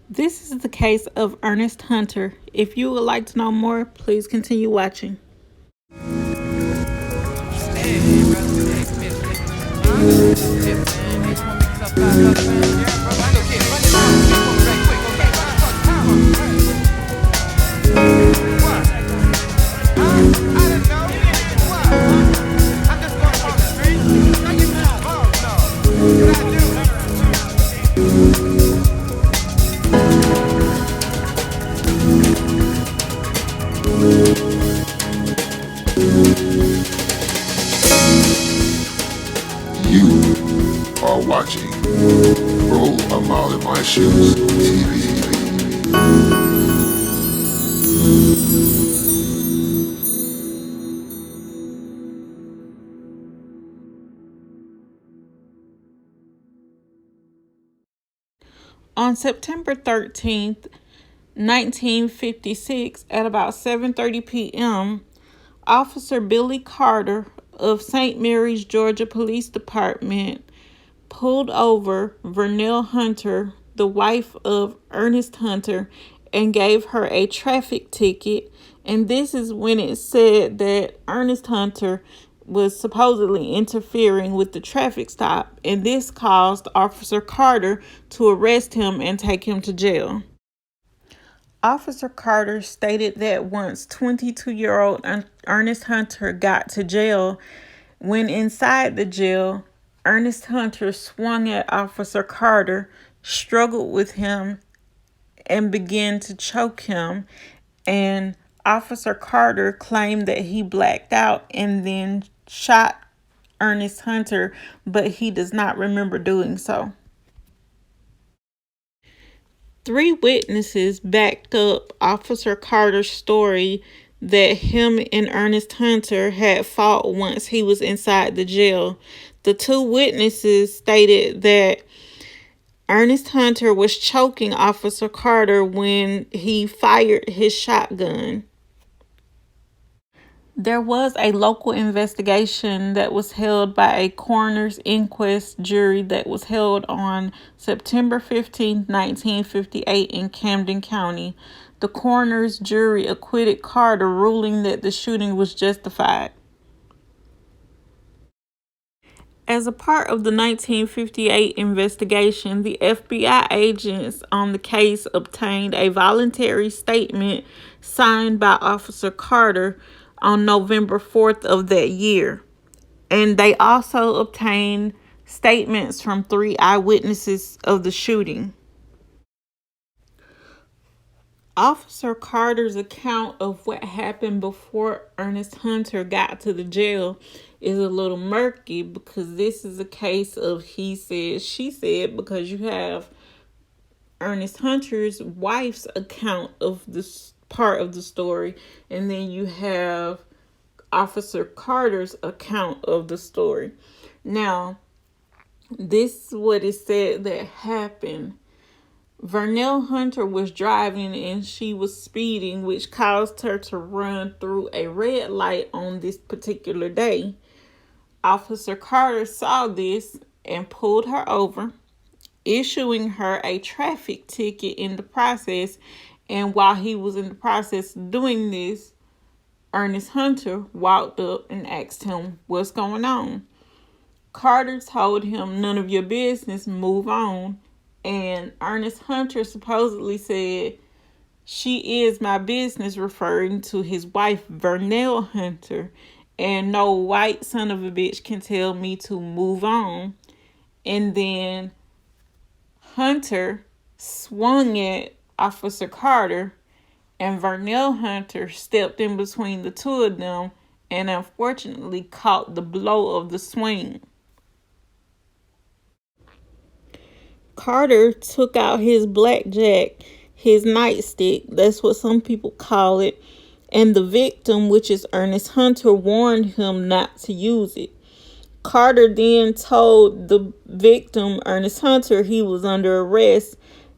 This is the case of Ernest Hunter. If you would like to know more, please continue watching. You are watching Roll a Mile in My Shoes TV. On September 13th, 1956, at about 7:30 p.m., Officer Billy Carter of St. Mary's, Georgia Police Department pulled over Vernell Hunter, the wife of Ernest Hunter, and gave her a traffic ticket. And this is when it said that Ernest Hunter was supposedly interfering with the traffic stop, and this caused Officer Carter to arrest him and take him to jail. Officer Carter stated that once 22-year-old Ernest Hunter got to jail, when inside the jail, Ernest Hunter swung at Officer Carter, struggled with him, and began to choke him. And Officer Carter claimed that he blacked out and then shot Ernest Hunter, but he does not remember doing so. 3 witnesses backed up Officer Carter's story that him and Ernest Hunter had fought once he was inside the jail. The 2 witnesses stated that Ernest Hunter was choking Officer Carter when he fired his shotgun. There was a local investigation that was held by a coroner's inquest jury that was held on September 15, 1958 in Camden County. The coroner's jury acquitted Carter, ruling that the shooting was justified. As a part of the 1958 investigation, the FBI agents on the case obtained a voluntary statement signed by Officer Carter on November 4th of that year. And they also obtained statements from 3 eyewitnesses of the shooting. Officer Carter's account of what happened before Ernest Hunter got to the jail is a little murky, because this is a case of he said, she said, because you have Ernest Hunter's wife's account of this part of the story, and then you have Officer Carter's account of the story. Now, this is what it said that happened. Vernell Hunter was driving and she was speeding, which caused her to run through a red light on this particular day. Officer Carter saw this and pulled her over, issuing her a traffic ticket in the process. And while he was in the process of doing this, Ernest Hunter walked up and asked him what's going on. Carter told him, "None of your business, move on." And Ernest Hunter supposedly said, "She is my business," referring to his wife, Vernell Hunter. "And no white son of a bitch can tell me to move on." And then Hunter swung at Officer Carter, and Vernell Hunter stepped in between the 2 of them and unfortunately caught the blow of the swing. Carter took out his blackjack, his nightstick, that's what some people call it, and the victim, which is Ernest Hunter, warned him not to use it. Carter then told the victim, Ernest Hunter, he was under arrest,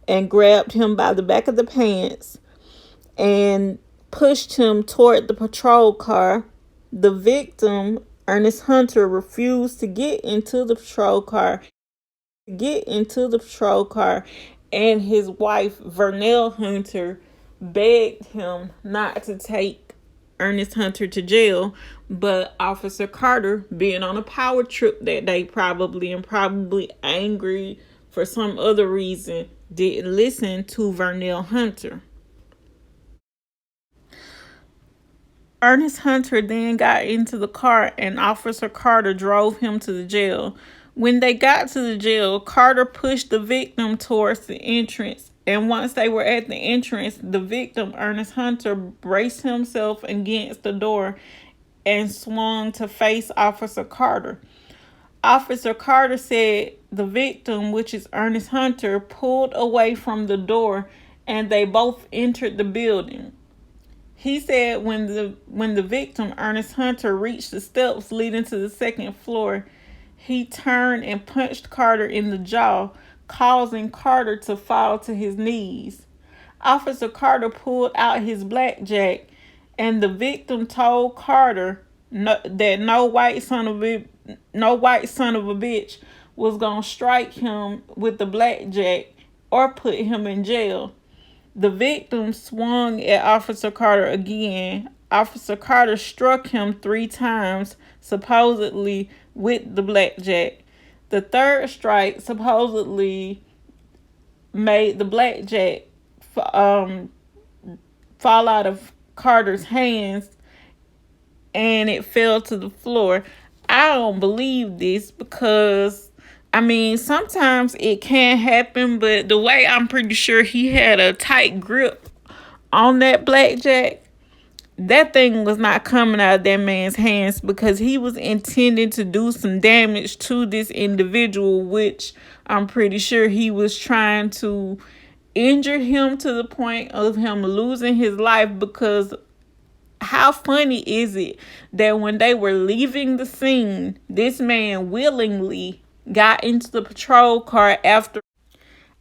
and grabbed him by the back of the pants and pushed him toward the patrol car. The victim, Ernest Hunter, refused to get into the patrol car and his wife, Vernell Hunter, begged him not to take Ernest Hunter to jail, but Officer Carter, being on a power trip that day probably, and probably angry for some other reason, didn't listen to Vernell Hunter. Ernest Hunter then got into the car and Officer Carter drove him to the jail. When they got to the jail, Carter pushed the victim towards the entrance. And once they were at the entrance, the victim, Ernest Hunter, braced himself against the door and swung to face Officer Carter. Officer Carter said the victim, which is Ernest Hunter, pulled away from the door and they both entered the building. He said when the victim, Ernest Hunter, reached the steps leading to the second floor, he turned and punched Carter in the jaw, causing Carter to fall to his knees. Officer Carter pulled out his blackjack, and the victim told Carter that no white son of a bitch was gonna strike him with the blackjack or put him in jail. The victim swung at Officer Carter again. Officer Carter struck him 3 times, supposedly with the blackjack. The third strike supposedly made the blackjack fall out of Carter's hands and it fell to the floor. I don't believe this because sometimes it can happen, but the way I'm pretty sure he had a tight grip on that blackjack, that thing was not coming out of that man's hands because he was intending to do some damage to this individual, which I'm pretty sure he was trying to injure him to the point of him losing his life. Because how funny is it that when they were leaving the scene, this man willingly got into the patrol car after.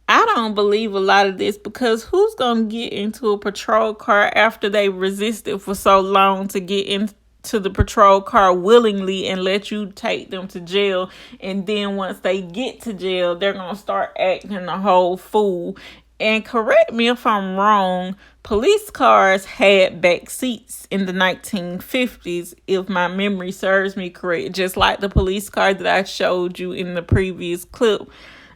I don't believe a lot of this because who's going to get into a patrol car after they resisted for so long to get into the patrol car willingly and let you take them to jail? And then once they get to jail, they're going to start acting a whole fool. And correct me if I'm wrong, police cars had back seats in the 1950s, if my memory serves me correct, just like the police car that I showed you in the previous clip.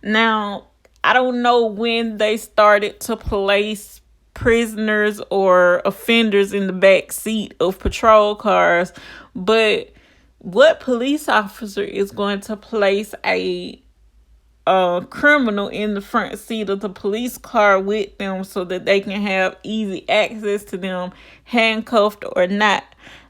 Now, I don't know when they started to place prisoners or offenders in the back seat of patrol cars, but what police officer is going to place a criminal in the front seat of the police car with them so that they can have easy access to them, handcuffed or not?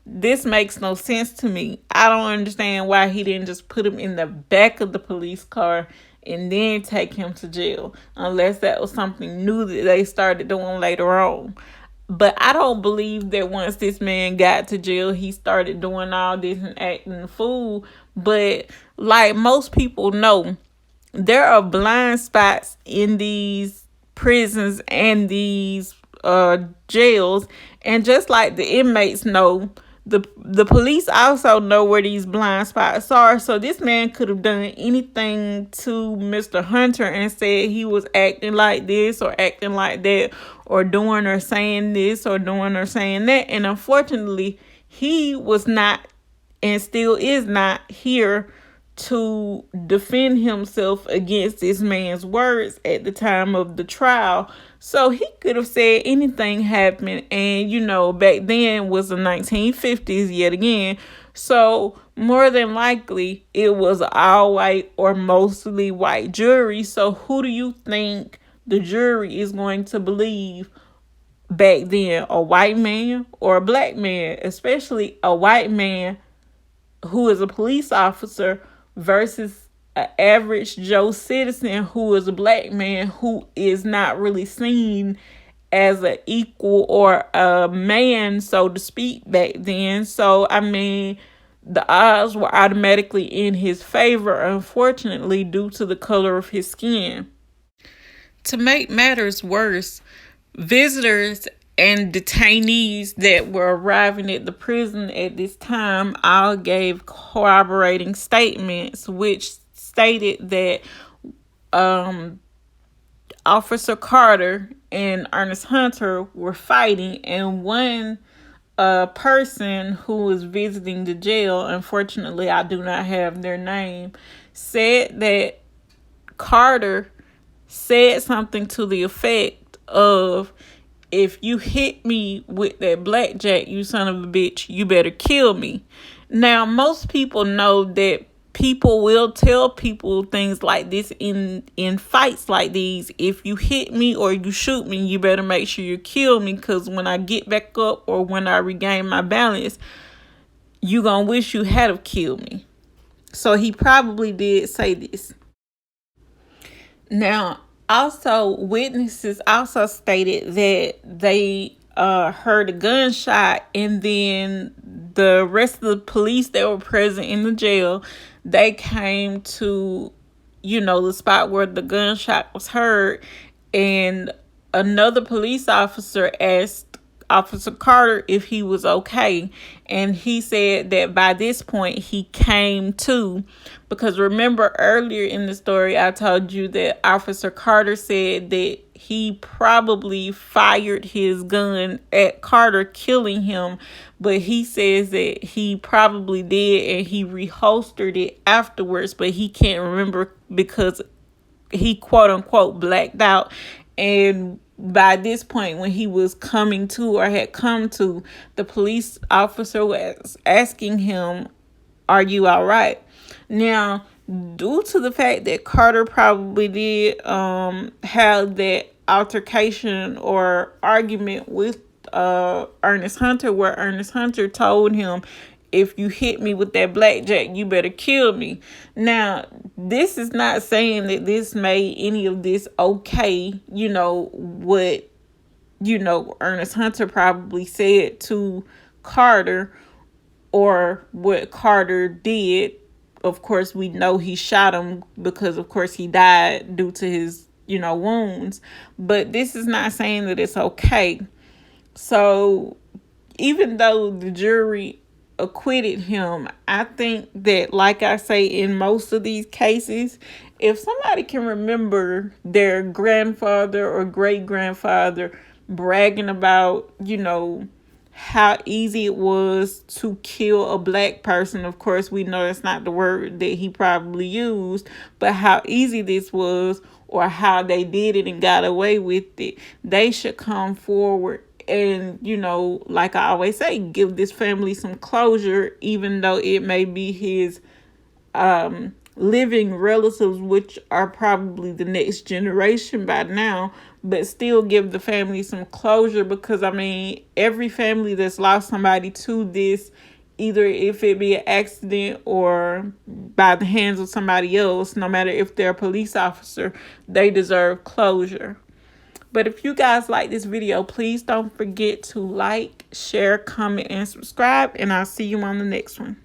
This makes no sense to me. I don't understand why he didn't just put him in the back of the police car and then take him to jail, unless that was something new that they started doing later on. But I don't believe that once this man got to jail, he started doing all this and acting a fool. But like most people know, there are blind spots in these prisons and these jails. And just like the inmates know, the police also know where these blind spots are. So this man could have done anything to Mr. Hunter and said he was acting like this or acting like that, or doing or saying this or doing or saying that. And unfortunately, he was not and still is not here to defend himself against this man's words at the time of the trial. So he could have said anything happened. And, back then was the 1950s yet again. So more than likely, it was an all white or mostly white jury. So who do you think the jury is going to believe back then? A white man or a black man? Especially a white man who is a police officer versus an average Joe citizen who is a black man who is not really seen as an equal or a man, so to speak, back then. So, the odds were automatically in his favor, unfortunately, due to the color of his skin. To make matters worse, visitors and detainees that were arriving at the prison at this time all gave corroborating statements, which stated that Officer Carter and Ernest Hunter were fighting, and one person who was visiting the jail, unfortunately I do not have their name, said that Carter said something to the effect of, if you hit me with that blackjack, you son of a bitch, you better kill me. Now, most people know that people will tell people things like this in fights like these. If you hit me or you shoot me, you better make sure you kill me, because when I get back up or when I regain my balance, you gonna wish you had have killed me. So he probably did say this. Now, also, witnesses also stated that they heard a gunshot, and then the rest of the police that were present in the jail, they came to, the spot where the gunshot was heard, and another police officer asked Officer Carter if he was okay, and he said that by this point he came to, because remember earlier in the story I told you that Officer Carter said that he probably fired his gun at Carter, killing him, but he says that he probably did and he reholstered it afterwards, but he can't remember because he quote unquote blacked out. And by this point, when he was coming to or had come to, the police officer was asking him, "Are you all right?" Now, due to the fact that Carter probably did have that altercation or argument with Ernest Hunter, where Ernest Hunter told him, "If you hit me with that blackjack, you better kill me." Now, this is not saying that this made any of this okay. What, Ernest Hunter probably said to Carter, or what Carter did. Of course, we know he shot him because, of course, he died due to his, wounds. But this is not saying that it's okay. So even though the jury acquitted him, I think that, like I say, in most of these cases, if somebody can remember their grandfather or great grandfather bragging about, how easy it was to kill a black person. Of course, we know that's not the word that he probably used, but how easy this was, or how they did it and got away with it. They should come forward and, like I always say, give this family some closure, even though it may be his living relatives, which are probably the next generation by now, but still give the family some closure, because every family that's lost somebody to this, either if it be an accident or by the hands of somebody else, no matter if they're a police officer, they deserve closure. But if you guys like this video, please don't forget to like, share, comment, and subscribe, and I'll see you on the next one.